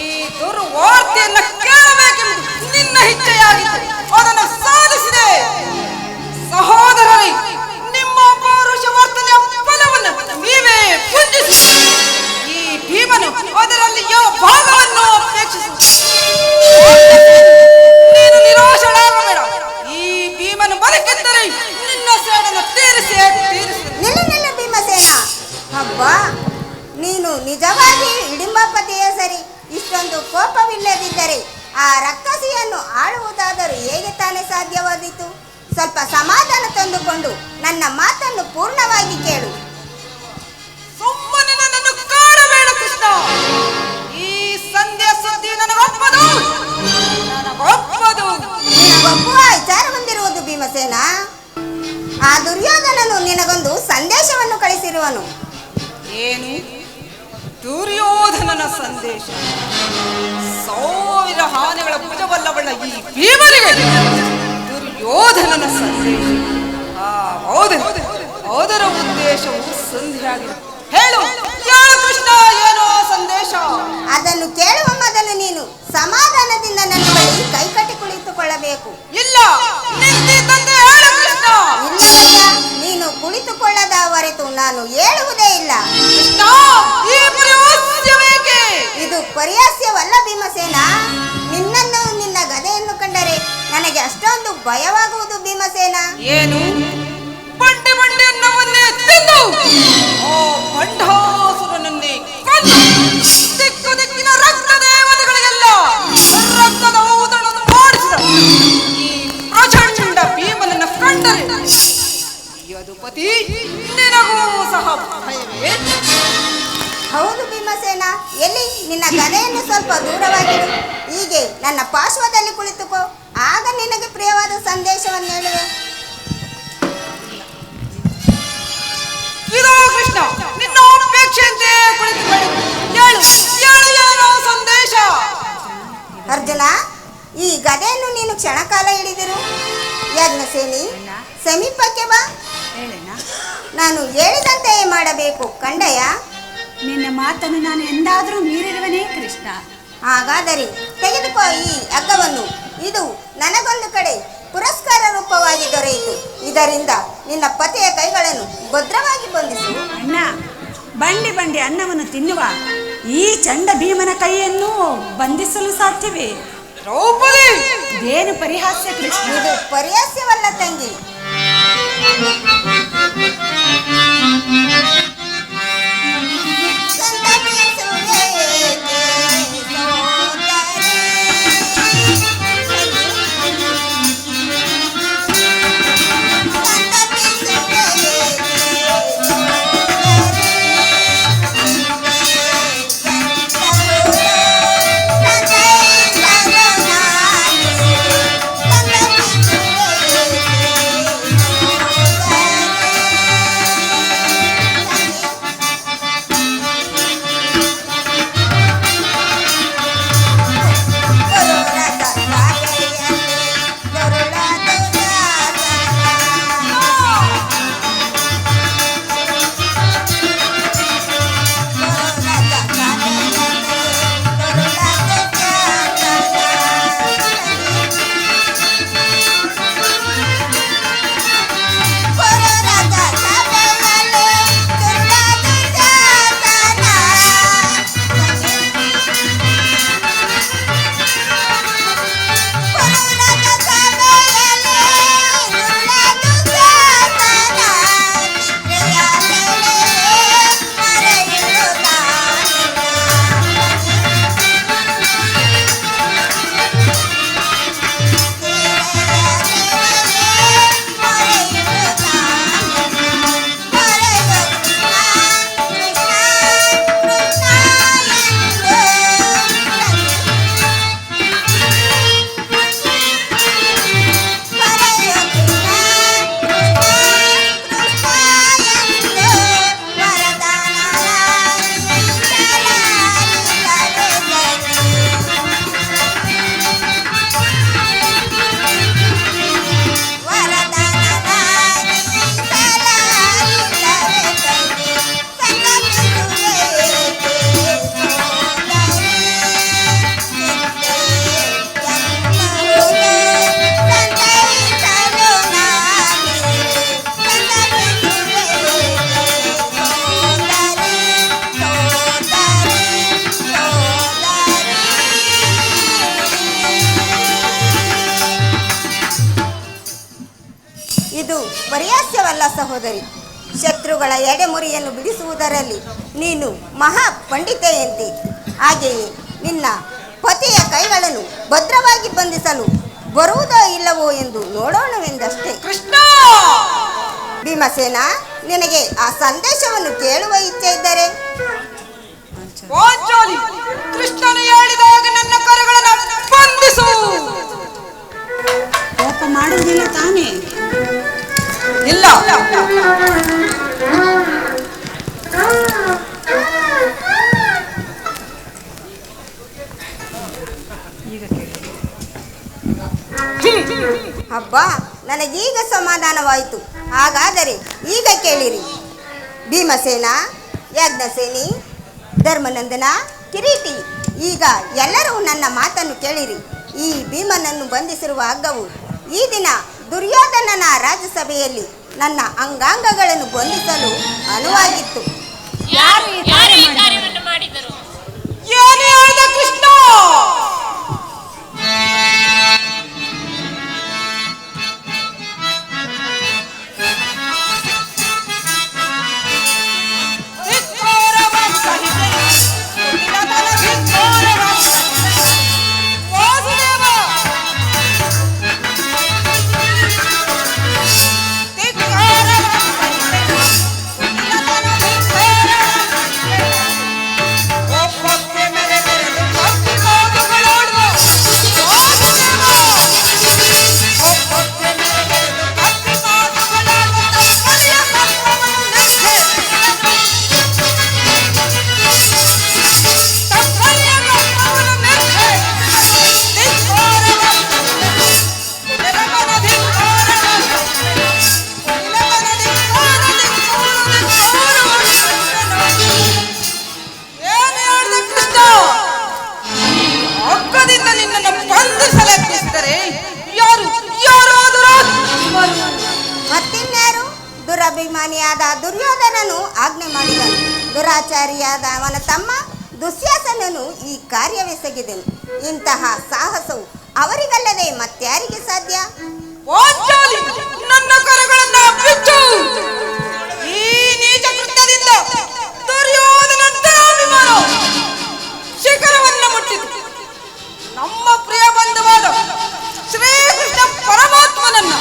ಈ ದುರ್ವಾರ್ತೆಯನ್ನು ಕೇಳಬೇಕೆಂಬುದು ನಿನ್ನ ಇಚ್ಛೆಯಾಗಿತ್ತು. ಅದನ್ನು ಸಾಧಿಸಿದೆ. ಸಹೋದರರೇ, ನಿಮ್ಮ ಪೌರುಷ ವರ್ತನೆಯ ಫಲವನ್ನು ನೀವೇ ಪೂಜಿಸಿ. ಈ ಭೀಮನು ಅದರಲ್ಲಿ ಯಾವ ಭಾಗವನ್ನು ಅಪೇಕ್ಷಿಸು. ನೀನು ನಿರಾಶರಾಗಬೇಡ. ಈ ಭೀಮನು ಬದುಕಿದ್ದರೆ ನಿನ್ನ ಸೇಡನ್ನು ತೀರಿಸಿ. ನಿಲ್ಲ ಭೀಮಸೇನ. ಹಬ್ಬಾ, ನೀನು ನಿಜವಾಗಿ ಹಿಡಿಂಬಪತಿಯೇ ಸರಿ. ಇಷ್ಟೊಂದು ಕೋಪವಿಲ್ಲದಿದ್ದರೆ ಆ ರಕ್ಕಸಿಯನ್ನು ಆಳುವುದಾದರೂ ಹೇಗೆ ತಾನೇ ಸಾಧ್ಯವಾದೀತು? ಸ್ವಲ್ಪ ಸಮಾಧಾನ ತಂದುಕೊಂಡು ನನ್ನ ಮಾತನ್ನು ಪೂರ್ಣವಾಗಿ ಕೇಳು. ಸುಮ್ಮನೆ ನನ್ನನ್ನು ಕಾಡಬೇಡ ಕೃಷ್ಣ. ಈ ಸಂಧ್ಯಾ ಸುದ್ದಿ ನನಗೊಪ್ಪದು. ನಿನಗೊಪ್ಪುವ ವಿಚಾರ ಹೊಂದಿರುವುದು ಭೀಮಸೇನ. ಆ ದುರ್ಯೋಧನನು ನಿನಗೊಂದು ಸಂದೇಶವನ್ನು ಕಳಿಸಿರುವನು. ಏನು? ದುರ್ಯೋಧನನ ಸಂದೇಶ? 1000 ಆನೆಗಳ ಭುಜವಲ್ಲವಲ್ಲ ಈ ಭೀಮನಿಗೆ ದುರ್ಯೋಧನನ ಸಂದೇಶ. ಹೌದು, ಅದರ ಉದ್ದೇಶವು ಸಂಧಿಯಾಗಿದೆ. ಹೇಳು ಕೃಷ್ಣ, ಏನೋ ಸಂದೇಶ? ಅದನ್ನು ಕೇಳುವ ಮೊದಲು ನೀನು ಸಮಾಧಾನದಿಂದ ನನ್ನ ಬಳಿ ಕೈಕಟ್ಟಿ ಕುಳಿತುಕೊಳ್ಳಬೇಕು. ಇಲ್ಲ, ನಿಂತಿದ್ದಂತೆ ಹೇಳು ಕೃಷ್ಣ. ಇಲ್ಲವಯ್ಯ, ನೀನು ಕುಳಿತುಕೊಳ್ಳದ ಹೊರತು ನಾನು ಹೇಳುವುದೇ ಇಲ್ಲ. ಕೃಷ್ಣ, ಈ ಪರಿಹಾಸ್ಯವೇಕೆ? ಇದು ಪರಿಹಾಸ್ಯವಲ್ಲ ಭೀಮಸೇನ. ನಿನ್ನನ್ನು ನಿನ್ನ ಗದೆಯನ್ನು ಕಂಡರೆ ನನಗೆ ಅಷ್ಟೊಂದು ಭಯವಾಗುವುದು ಭೀಮಸೇನ. ಏನು? ಬಂಡಿ ಅನ್ನವನ್ನೇ ತಿಂದು ಆ ಬಂಡಾಸುರನನ್ನೇ ಕೊಂದು ದಿಕ್ಕು ದಿಕ್ಕಿನ ರಕ್ತ ದೇವತೆಗಳಿಗೆಲ್ಲ ರಕ್ತದ ಔತಣವನ್ನು ಮಾಡಿಸಿದ ಈ ಪ್ರಚಂಡ ಭೀಮನನ್ನು ಕಂಡರೆ ಯದುಪತಿ, ನಿನಗೂ ಸಹ ಭಯವೇ? ಹೌದು ಭೀಮಸೇನ. ಎಲ್ಲಿ ನಿನ್ನ ಗದೆಯನ್ನು ಸ್ವಲ್ಪ ದೂರವಾಗಿಡು. ಹೀಗೆ ನನ್ನ ಪಾರ್ಶ್ವದಲ್ಲಿ ಕುಳಿತುಕೋ. ಆಗ ನಿನಗೆ ಪ್ರಿಯವಾದ ಸಂದೇಶವನ್ನು ಹೇಳುವೆ. ಇದೋ ಕೃಷ್ಣ, ನಿನ್ನ ಅಪೇಕ್ಷೆಯಂತೆ ಕುಳಿತುಕೊಳ್ಳಿ. ಹೇಳು ಸಂದೇಶ. ಅರ್ಜುನ, ಈ ಗದೆಯನ್ನು ನೀನು ಕ್ಷಣಕಾಲ ಹಿಡಿದಿರು. ಯಜ್ಞಸೇನಿ, ಸಮೀಪಕ್ಕೆ ಬಾ. ಹೇಳೇನ? ನಾನು ಹೇಳಿದಂತೆಯೇ ಮಾಡಬೇಕು. ಕಂಡಯ? ನಿನ್ನ ಮಾತನ್ನು ನಾನು ಎಂದಾದರೂ ಮೀರಿರುವನೇ ಕೃಷ್ಣ. ಹಾಗಾದರೆ ತೆಗೆದುಕೋ ಈ ಹಗ್ಗವನ್ನು. ಇದು ನನಗೊಂದು ಕಡೆ ಪುರಸ್ಕಾರ ರೂಪವಾಗಿ ದೊರೆಯಿತು. ಇದರಿಂದ ನಿನ್ನ ಪತಿಯ ಕೈಗಳನ್ನು ಭದ್ರವಾಗಿ ಬಂಧಿಸು. ಅಣ್ಣ, ಬಂಡಿ ಅನ್ನವನ್ನು ತಿನ್ನುವ ಈ ಚಂಡ ಭೀಮನ ಕೈಯನ್ನು ಬಂಧಿಸಲು ಸಾಧ್ಯವೇ? ದ್ರೌಪದಿ, ಇದೇನು ಪರಿಹಾಸ್ಯ ಕೃಷ್ಣ? ಇದು ಪರಿಹಾಸ್ಯವಲ್ಲ ತಂಗಿ. ಸಂತಪಿಸುವೆ ಅಲ್ಲ ಸಹೋದರಿ. ಶತ್ರುಗಳ ಎಡೆಮುರಿಯನ್ನು ಬಿಡಿಸುವುದರಲ್ಲಿ ನೀನು ಮಹಾ ಪಂಡಿತೆಯಂತೆ. ಹಾಗೆಯೇ ನಿನ್ನ ಪತಿಯ ಕೈಗಳನ್ನು ಭದ್ರವಾಗಿ ಬಂಧಿಸಲು ಬರುವುದೋ ಇಲ್ಲವೋ ಎಂದು ನೋಡೋಣವೆಂದಷ್ಟೇ. ಕೃಷ್ಣ, ಭೀಮಸೇನ, ನಿನಗೆ ಆ ಸಂದೇಶವನ್ನು ಕೇಳುವ ಇಚ್ಛೆ ಇದ್ದರೆ ಪಾಂಚಾಲಿ, ಕೃಷ್ಣನು ಹೇಳಿದಾಗ ನನ್ನ ಕರಗಳನ್ನು ಬಂಧಿಸು. ಕೋಪ ಮಾಡುವುದಿಲ್ಲ ತಾನೇ? ಇಲ್ಲ. ಹಬ್ಬ, ನನಗೀಗ ಸಮಾಧಾನವಾಯಿತು. ಹಾಗಾದರೆ ಈಗ ಕೇಳಿರಿ. ಭೀಮಸೇನ, ಯಾಜ್ಞಸೇನಿ, ಧರ್ಮನಂದನ, ಕಿರೀಟಿ, ಈಗ ಎಲ್ಲರೂ ನನ್ನ ಮಾತನ್ನು ಕೇಳಿರಿ. ಈ ಭೀಮನನ್ನು ಬಂಧಿಸಿರುವ ಹಗ್ಗವು ಈ ದಿನ ದುರ್ಯೋಧನನ ರಾಜಸಭೆಯಲ್ಲಿ ನನ್ನ ಅಂಗಾಂಗಗಳನ್ನು ಬಂಧಿಸಲು ಅನುವಾಗಿತ್ತು. ಯಾರು ಈ ಕಾರ್ಯವನ್ನು ಮಾಡಿದರು? ಏನು ಹೇಳಿದ ಕೃಷ್ಣ? ಮತ್ತಿನ್ಯಾರು? ದುರಭಿಮಾನಿಯಾದ ದುರ್ಯೋಧನನು ಆಜ್ಞೆ ಮಾಡಿದನು. ದುರಾಚಾರಿಯಾದ ಅವನ ತಮ್ಮ ದುಶ್ಯಾಸನನು ಈ ಕಾರ್ಯವೆಸಗಿದನು. ಇಂತಹ ಸಾಹಸವು ಅವರಿಗಲ್ಲದೆ ಮತ್ಯಾರಿಗೆ ಸಾಧ್ಯ? ಪಾಂಚಾಲಿ, ನನ್ನ ಕರಗಳನ್ನ ಬಿಚ್ಚು. ಈ ನೀಚ ಕೃತ್ಯದಿಂದ ದುರ್ಯೋಧನ ದುರಾಭಿಮಾನ ಶಿಖರವನ್ನು ಮುಟ್ಟಿತು. ನಮ್ಮ ಪ್ರಿಯ ಬಂಧುವಾದ ಶ್ರೀಕೃಷ್ಣ ಪರಮಾತ್ಮನನ್ನ,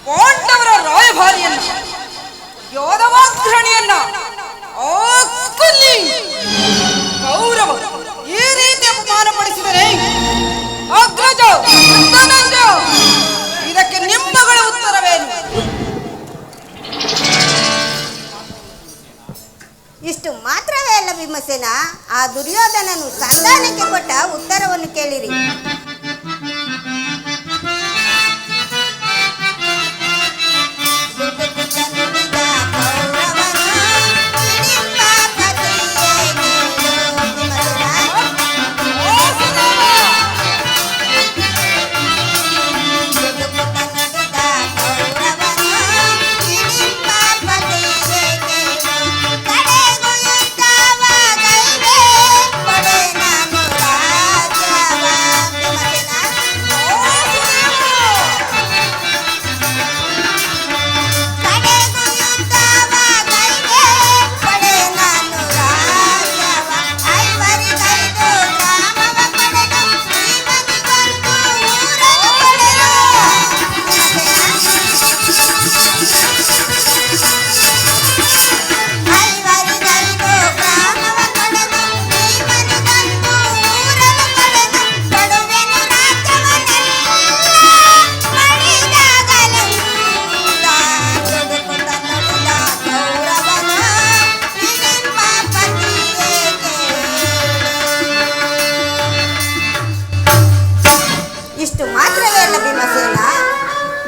ಪಾಂಡವರ ರಾಯಭಾರಿಯನ್ನ, ಯೋಧವಾಗ್ರಹಣಿಯನ್ನ ಕೌರವ ಈ ರೀತಿ ಅಪಮಾನ ಪಡಿಸಿದರೆ ಅಗ್ರಜ, ಧನಂಜ, ಇದಕ್ಕೆ ನಿಮ್ಮಗಳ ಉತ್ತರವೇನು? ಇಷ್ಟು ಮಾತ್ರವೇ ಅಲ್ಲ ಭೀಮಸೇನ, ಆ ದುರ್ಯೋಧನನು ಸಂಧಾನಕ್ಕೆ ಕೊಟ್ಟ ಉತ್ತರವನ್ನು ಕೇಳಿರಿ.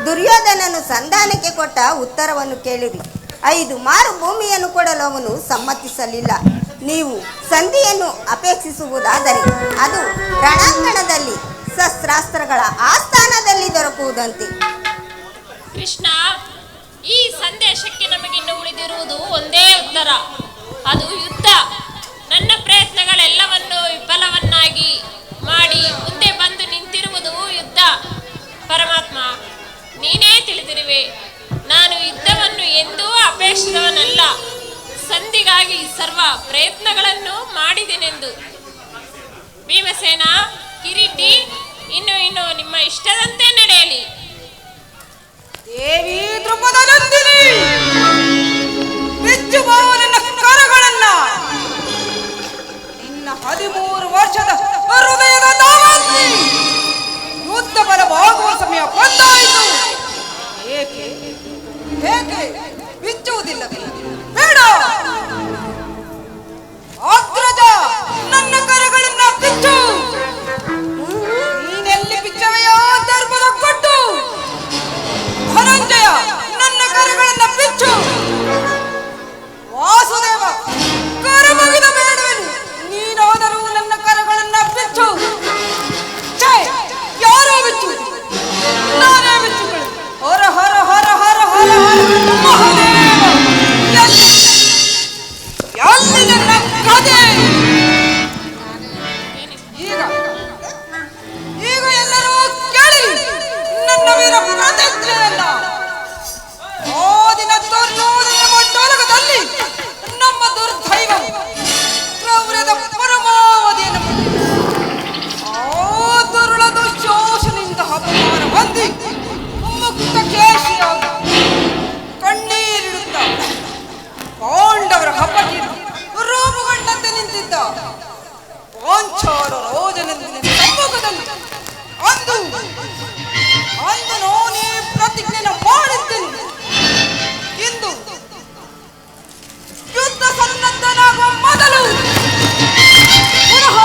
ದುರ್ಯೋಧನನು ಸಂಧಾನಕ್ಕೆ ಕೊಟ್ಟ ಉತ್ತರವನ್ನು ಕೇಳಿರಿ. 5 ಮಾರು ಭೂಮಿಯನ್ನು ಕೊಡಲು ಅವನು ಸಮ್ಮತಿಸಲಿಲ್ಲ. ನೀವು ಸಂಧಿಯನ್ನು ಅಪೇಕ್ಷಿಸುವುದಾದರೆ ಅದು ರಣಾಂಗಣದಲ್ಲಿ ಶಸ್ತ್ರಾಸ್ತ್ರಗಳ ಆಸ್ಥಾನದಲ್ಲಿ ದೊರಕುವುದಂತೆ. ಕೃಷ್ಣ, ಈ ಸಂದೇಶಕ್ಕೆ ನಮಗಿನ್ನು ಉಳಿದಿರುವುದು ಒಂದೇ ಉತ್ತರ, ಅದು ಯುದ್ಧ. ನನ್ನ ಪ್ರಯತ್ನಗಳೆಲ್ಲವನ್ನು ವಿಫಲವನ್ನಾಗಿ ಮಾಡಿ ಮುಂದೆ ಬಂದು ನಿಂತಿರುವುದು ಯುದ್ಧ. ಪರಮಾತ್ಮ, ನೀನೇ ತಿಳಿದಿರುವೆ. ನಾನು ಯುದ್ಧವನ್ನು ಉಗ್ರಸೇನ, ಕಿರೀಟಿ, ಇನ್ನು ನಿಮ್ಮ ಇಷ್ಟದಂತೆ ನಡೆಯಲಿ. ದೇವಿ ದ್ರುಪದನಂದಿನಿ, ಬಿಚ್ಚು ಬಾವು ನಿನ್ನ ಕರಗಳನ್ನ. ನಿನ್ನ 13 ವರ್ಷದ ಹೃದಯದ ದಾವಂತಿ ಯುದ್ಧ ಬಲವಾಗುವ ಸಮಯ ಬಂದಾಯಿತು. ಏಕೆ ಏಕೆ ಬಿಚ್ಚುವುದಿಲ್ಲವೇ? ಬೇಡ ಅಗ್ರಜ, ನನ್ನ ಕರಗಳನ್ನ ಬಿಚ್ಚು. ನೀನೆಲ್ಲಿ ಬಿಚ್ಚವೆಯೋ ಧರ್ಮದ ಕೊಟ್ಟು. ಧನಂಜಯ, ನನ್ನ ಕರಗಳನ್ನ ಬಿಚ್ಚು. ವಾಸುದೇವ, ಕರ ಮುಗಿದ ಬೇಡವೆನು, ನೀನಾದರೂ ನನ್ನ ಕರಗಳನ್ನ ಬಿಚ್ಚು. ಛೇ, ಯಾರೋ ಬಿಚ್ಚು, ನಾನೇ ಬಿಚ್ಚುಗಳು. ಹರ ಹರ ಹರ ಹರ ಹರ ಹರ ಮಹಾದೇವ. ಎಲ್ಲಿ ನನ್ನ ಕಥೆ? ಈಗ ಎಲ್ಲರೂ ಕೇಳಿ ನನ್ನ ವೀರ ಪ್ರತಿಜ್ಞೆಯನ್ನ. ಆ ದಿನ ದುರ್ಯೋಧನ ಮಂಡಲದಲ್ಲಿ ನಮ್ಮ ದುರ್ದೈವ ಕ್ರೌರ್ಯದ ಪರಮಾವಧಿಯನ್ನು ಆ ದುರುಳ ದುಶ್ಯಾಸನಿಂದ ಅಪಮಾನ ಹೊಂದಿ ಮುಕ್ತ ಕೇಶಿಯಾಗಿ ಕಣ್ಣೀರಿಡುತ್ತ ಪಾಂಡವರ ಹಬ್ಬಕ್ಕೆ ರೂಪುಗೊಂಡಂತೆ ನಿಂತಿದ್ದ ಪಾಂಚಾಲ ರೋಜನೆಂದಿನ ಸಮ್ಮುಖದಲ್ಲಿ ಅಂದು ನಾನೇ ಪ್ರತಿಜ್ಞೆನ ಮಾಡಿದ್ದೇನೆ. ಇಂದು ಯುದ್ಧ ಸನ್ನದ್ಧನಾಗುವ ಮೊದಲು ಪುನಃ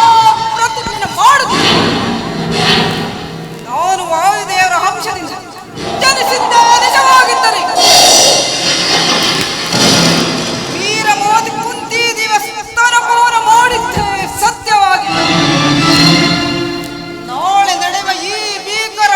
ಪ್ರತಿಜ್ಞೆನ ಮಾಡುತ್ತೇನೆ. ನಾನು ವಾಯುದೇವರ ಅಂಶದಿಂದ ಜನಿಸಿದ್ದ ನಿಜವಾಗಿದ್ದರೆ ವೀರಮೋದಿ ಕುಂತಿ ದಿವಸ ಸ್ತನಪಾನ ಮಾಡಿದ್ದೆ ಸತ್ಯವಾಗಿ. ನಾಳೆ ನಡೆಯುವ ಈ ಭೀಕರ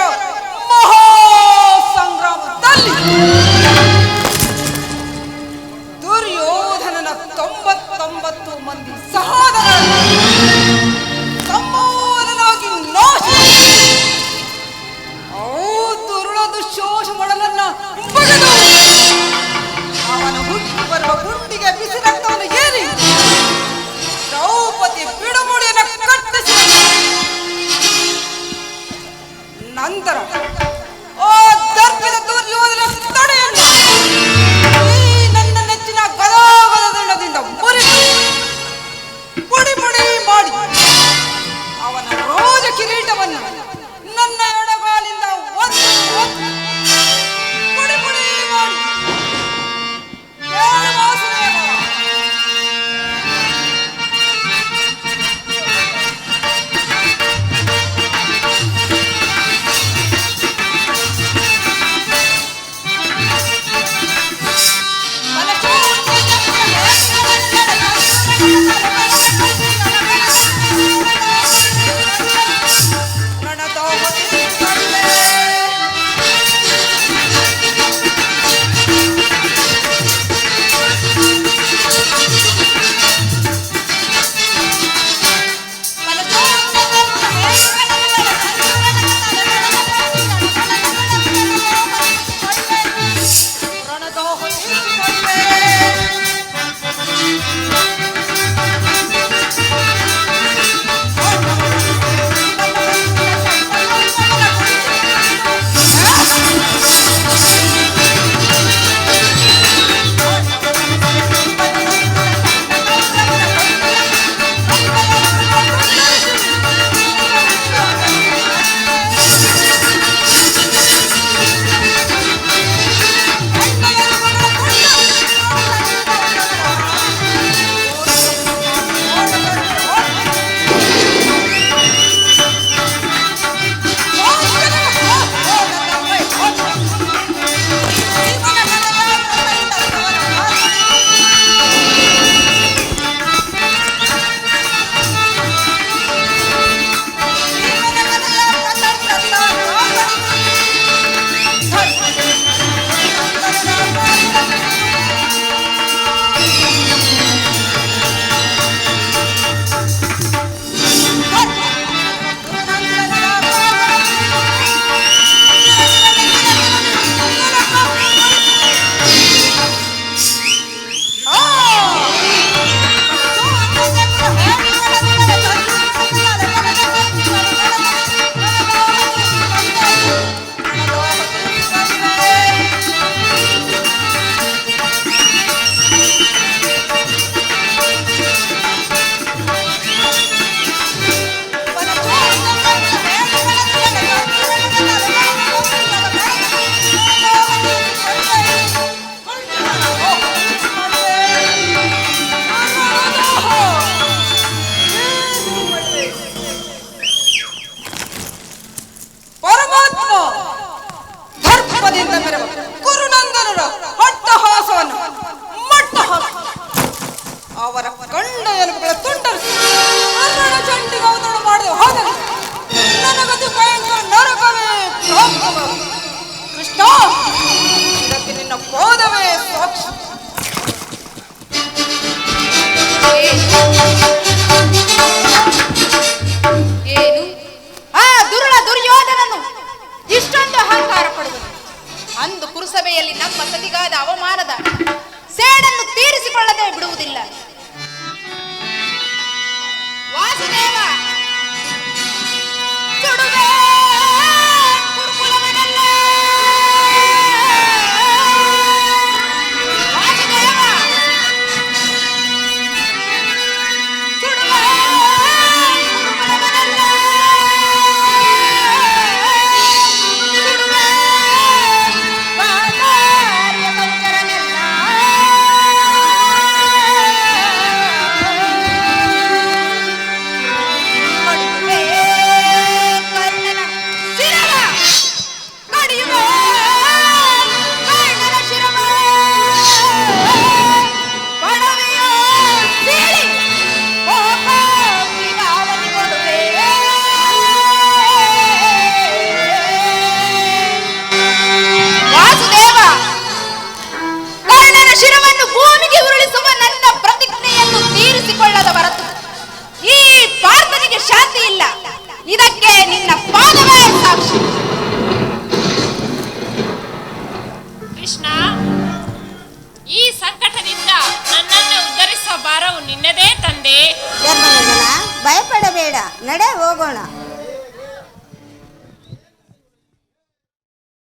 ಭಯಪಡಬೇಡ, ನಡೆ ಹೋಗೋಣ.